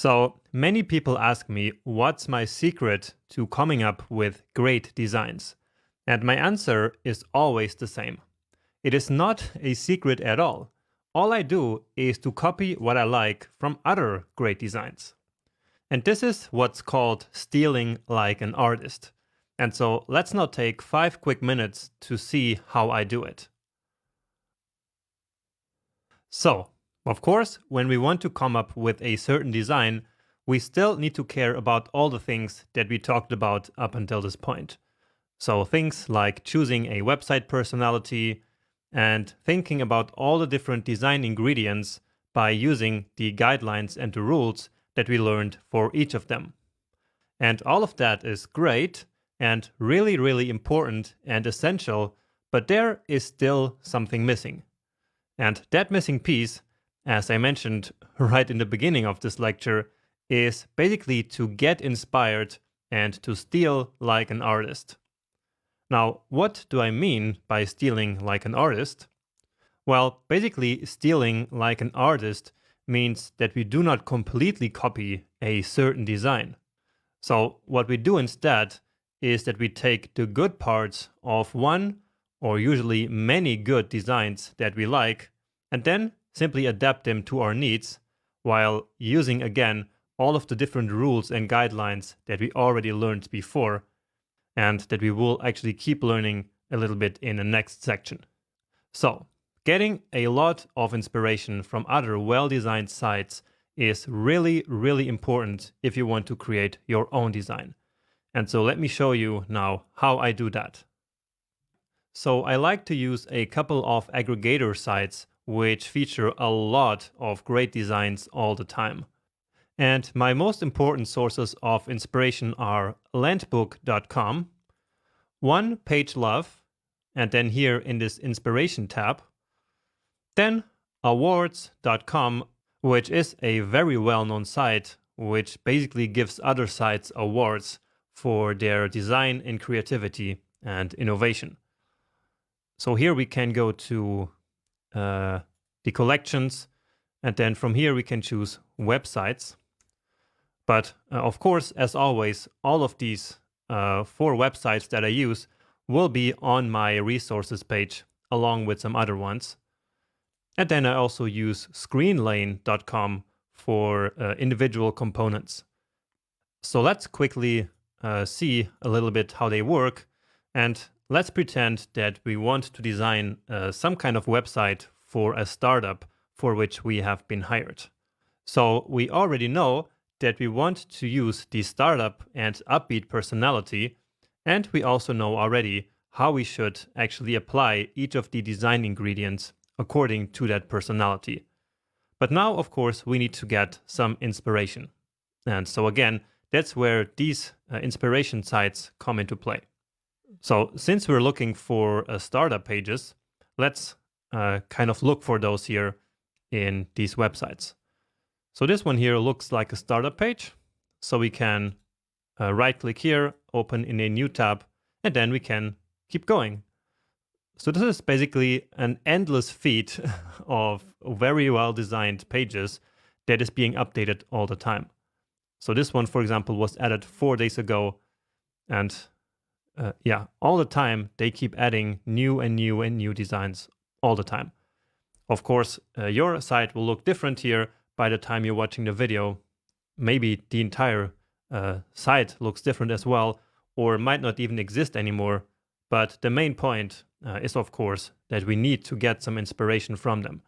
So many people ask me what's my secret to coming up with great designs. And my answer is always the same. It is not a secret at all. All I do is to copy what I like from other great designs. And this is what's called stealing like an artist. And so let's now take 5 quick minutes to see how I do it. So, of course, when we want to come up with a certain design, we still need to care about all the things that we talked about up until this point. So things like choosing a website personality and thinking about all the different design ingredients by using the guidelines and the rules that we learned for each of them. And all of that is great and really, really important and essential, but there is still something missing. And that missing piece, as I mentioned right in the beginning of this lecture, is basically to get inspired and to steal like an artist. Now, what do I mean by stealing like an artist? Well, basically, stealing like an artist means that we do not completely copy a certain design. So, what we do instead is that we take the good parts of one or usually many good designs that we like, and then simply adapt them to our needs while using again all of the different rules and guidelines that we already learned before and that we will actually keep learning a little bit in the next section. So, getting a lot of inspiration from other well-designed sites is really, really important if you want to create your own design. And so let me show you now how I do that. So I like to use a couple of aggregator sites which feature a lot of great designs all the time. And my most important sources of inspiration are landbook.com, OnePageLove, and then here in this inspiration tab, then awards.com, which is a very well-known site which basically gives other sites awards for their design and creativity and innovation. So here we can go to the collections, and then from here we can choose websites. But of course, as always, all of these 4 websites that I use will be on my resources page along with some other ones. And then I also use screenlane.com for individual components. So let's quickly see a little bit how they work, and let's pretend that we want to design some kind of website for a startup for which we have been hired. So we already know that we want to use the startup and upbeat personality, and we also know already how we should actually apply each of the design ingredients according to that personality. But now, of course, we need to get some inspiration. And so again, that's where these inspiration sites come into play. So since we're looking for startup pages, let's kind of look for those here in these websites. So this one here looks like a startup page. So we can right click here, open in a new tab, and then we can keep going. So this is basically an endless feed of very well designed pages that is being updated all the time. So this one, for example, was added 4 days ago, and yeah, all the time they keep adding new and new and new designs all the time. Of course, your site will look different here by the time you're watching the video. Maybe the entire site looks different as well, or might not even exist anymore. But the main point is, of course, that we need to get some inspiration from them.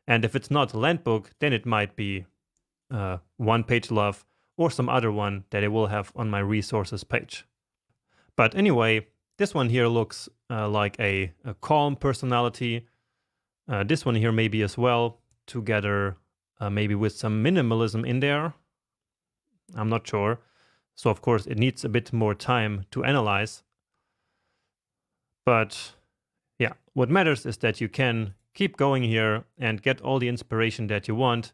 And if it's not Landbook, then it might be OnePageLove or some other one that I will have on my resources page. But anyway, this one here looks like a calm personality. This one here maybe as well, together maybe with some minimalism in there. I'm not sure. So of course it needs a bit more time to analyze. But yeah, what matters is that you can keep going here and get all the inspiration that you want.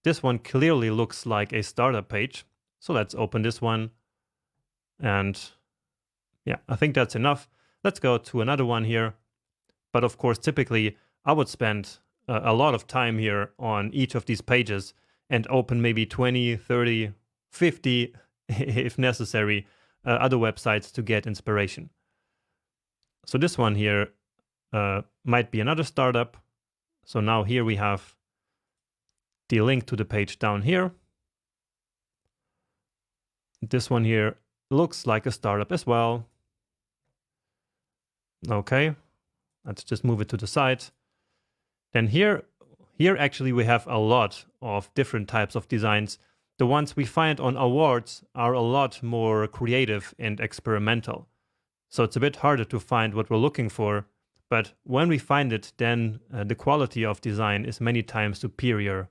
This one clearly looks like a startup page. So let's open this one. And yeah, I think that's enough. Let's go to another one here. But of course, typically I would spend a lot of time here on each of these pages and open maybe 20, 30, 50, if necessary, other websites to get inspiration. So this one here might be another startup. So now here we have the link to the page down here. This one here looks like a startup as well. Okay, let's just move it to the side. Then here actually we have a lot of different types of designs. The ones we find on awards are a lot more creative and experimental. So it's a bit harder to find what we're looking for. But when we find it, then the quality of design is many times superior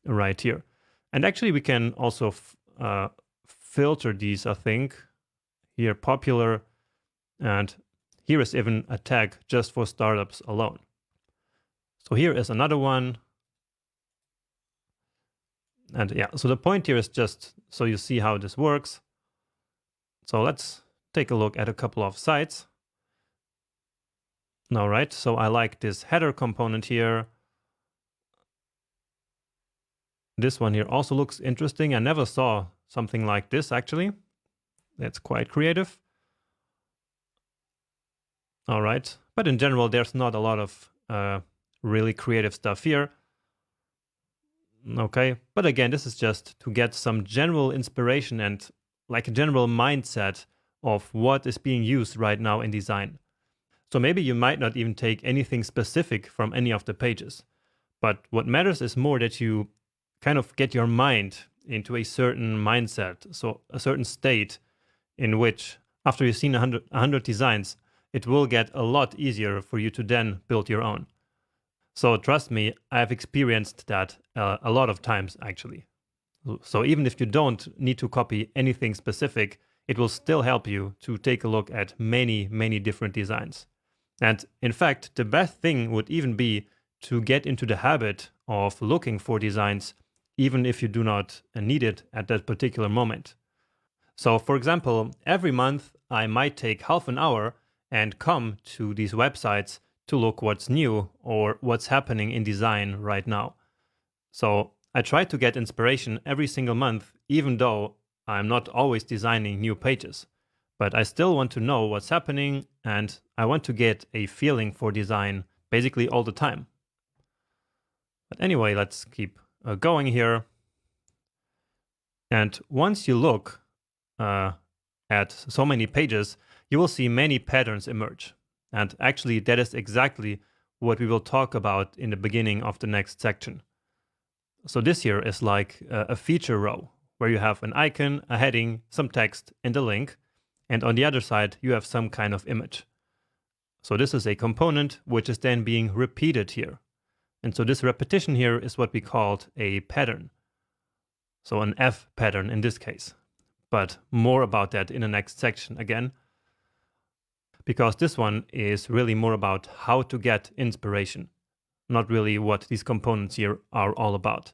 right here. And actually we can also filter these, I think. Here, popular, and here is even a tag just for startups alone. So here is another one. And yeah, so the point here is just so you see how this works. So let's take a look at a couple of sites. All right, so I like this header component here. This one here also looks interesting. I never saw something like this actually. That's quite creative. All right, but in general, there's not a lot of really creative stuff here. Okay, but again, this is just to get some general inspiration and like a general mindset of what is being used right now in design. So maybe you might not even take anything specific from any of the pages, but what matters is more that you kind of get your mind into a certain mindset, so a certain state in which after you've seen 100 designs, it will get a lot easier for you to then build your own. So trust me, I've experienced that a lot of times actually. So even if you don't need to copy anything specific, it will still help you to take a look at many, many different designs. And in fact, the best thing would even be to get into the habit of looking for designs, even if you do not need it at that particular moment. So for example, every month I might take half an hour and come to these websites to look what's new or what's happening in design right now. So I try to get inspiration every single month, even though I'm not always designing new pages. But I still want to know what's happening, and I want to get a feeling for design basically all the time. But anyway, let's keep going here. And once you look at so many pages, you will see many patterns emerge. And actually, that is exactly what we will talk about in the beginning of the next section. So this here is like a feature row, where you have an icon, a heading, some text, and a link. And on the other side, you have some kind of image. So this is a component which is then being repeated here. And so this repetition here is what we called a pattern. So an F pattern in this case. But more about that in the next section again. Because this one is really more about how to get inspiration, not really what these components here are all about.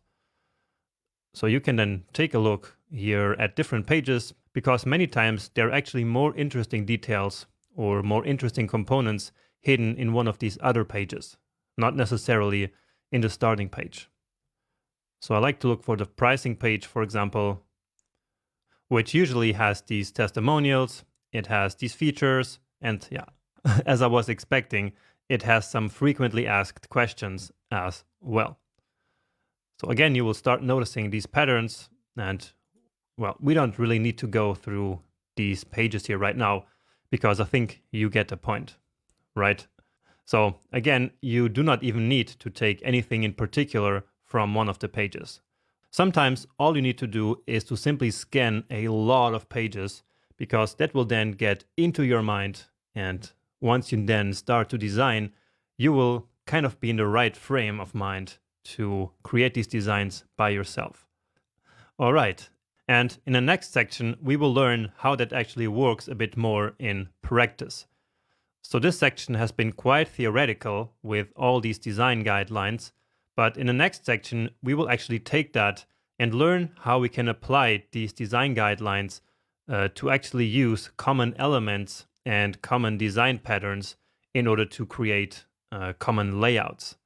So you can then take a look here at different pages, because many times there are actually more interesting details or more interesting components hidden in one of these other pages, not necessarily in the starting page. So I like to look for the pricing page, for example, which usually has these testimonials, it has these features, and yeah, as I was expecting, it has some frequently asked questions as well. So again, you will start noticing these patterns, and well, we don't really need to go through these pages here right now, because I think you get the point, right? So again, you do not even need to take anything in particular from one of the pages. Sometimes all you need to do is to simply scan a lot of pages, because that will then get into your mind, and once you then start to design, you will kind of be in the right frame of mind to create these designs by yourself. All right, and in the next section, we will learn how that actually works a bit more in practice. So this section has been quite theoretical with all these design guidelines, but in the next section, we will actually take that and learn how we can apply these design guidelines to actually use common elements and common design patterns in order to create common layouts.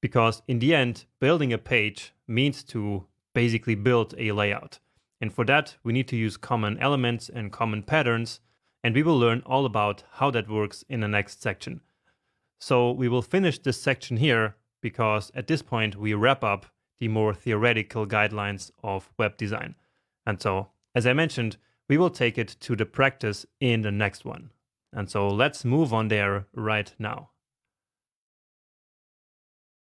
Because in the end, building a page means to basically build a layout. And for that, we need to use common elements and common patterns, and we will learn all about how that works in the next section. So we will finish this section here because at this point we wrap up the more theoretical guidelines of web design. And so, as I mentioned, we will take it to the practice in the next one. And so let's move on there right now.